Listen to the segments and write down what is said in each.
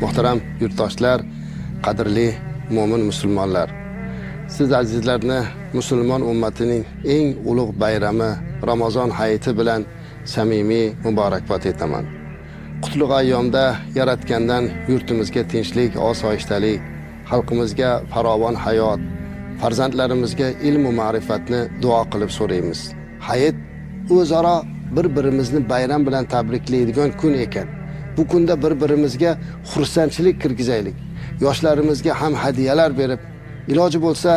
Muhtaram yurtdoshlar, qadrli mo'min musulmonlar. Siz azizlarni musulmon ummatining eng ulug' bayrami Ramazon hayiti bilan samimiy muborakbod etaman. Qutlug' ayyomda yaratgandan yurtimizga tinchlik, osoyishtalik, xalqimizga farovon hayot, farzandlarimizga ilm va ma'rifatni duo qilib so'raymiz. Hayit o'zaro bir-birimizni bayram bilan tabriklaydigan kun ekan. Bu kunda bir-birimizga xursandchilik kirgizaylik. Yoshlarimizga ham hadiyalar berib, iloji bo'lsa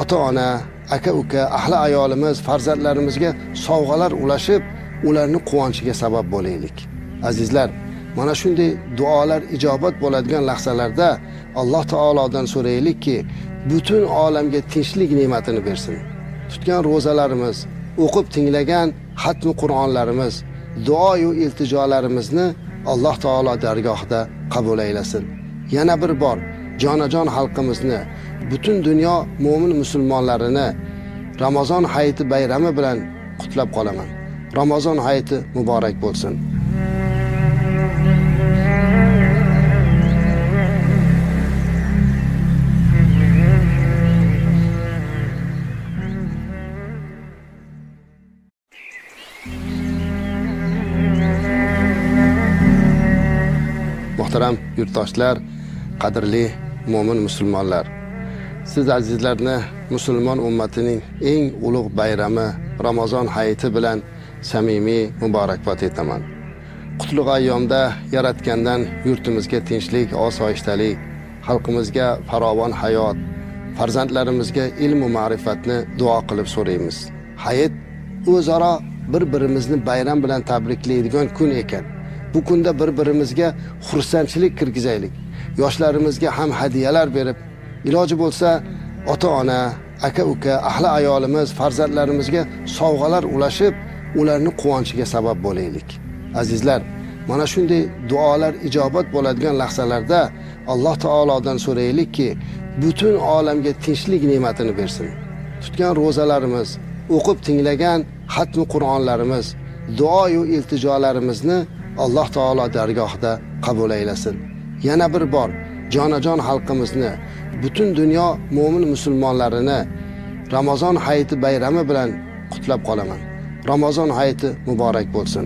ota-ona, aka-uka, ahli ayolimiz, farzandlarimizga sovg'alar ulashib, ularni quvonchiga sabab bo'laylik. Azizlar, mana shunday duolar ijobat bo'ladigan lahzalarda Alloh taolodan so'raylikki, butun olamga tinchlik ne'matini bersin. Tutgan ro'zalarimiz, o'qib tinglagan xatmi Qur'onlarimiz, duo va iltijolarimizni Alloh taolo dargohida qabul aylasin. Yana bir bor jonajon xalqimizni, butun dunyo mo'min musulmonlarini Ramazon hayiti bayrami bilan qutlab qolaman. Ramazon hayiti muborak bo'lsin. Muhtaram yurtdoshlar, qadrli mo'min musulmonlar. Siz azizlarni musulmon ummatining eng ulug' bayrami Ramazon hayiti bilan samimiy muborakbod etaman. Qutlug' ayyomda yaratgandan yurtimizga tinchlik, osoyishtalik, xalqimizga farovon hayot, farzandlarimizga ilm va ma'rifatni duo qilib so'raymiz. Hayit o'zaro bir-birimizni bayram bilan tabriklaydigan kun ekan. Bu kunda bir-birimizga xursandchilik kirgizaylik. Yoshlarimizga ham hadiyalar berib, iloji bo'lsa ota-ona, aka-uka, ahli ayolimiz, farzandlarimizga sovg'alar ulashib, ularni quvonchiga sabab bo'laylik. Azizlar, mana shunday duolar ijobat bo'ladigan lahzalarda Alloh taolodan so'raylikki, butun olamga tinchlik ne'matini bersin. Tutgan ro'zalarimiz, o'qib tinglagan xatmi Qur'onlarimiz, duo va iltijolarimizni Alloh taolo dargohida qabul aylasin. Yana bir bor jonajon xalqimizni, butun dunyo mo'min musulmonlarini Ramazon hayiti bayrami bilan qutlab qolaman. Ramazon hayiti muborak bo'lsin.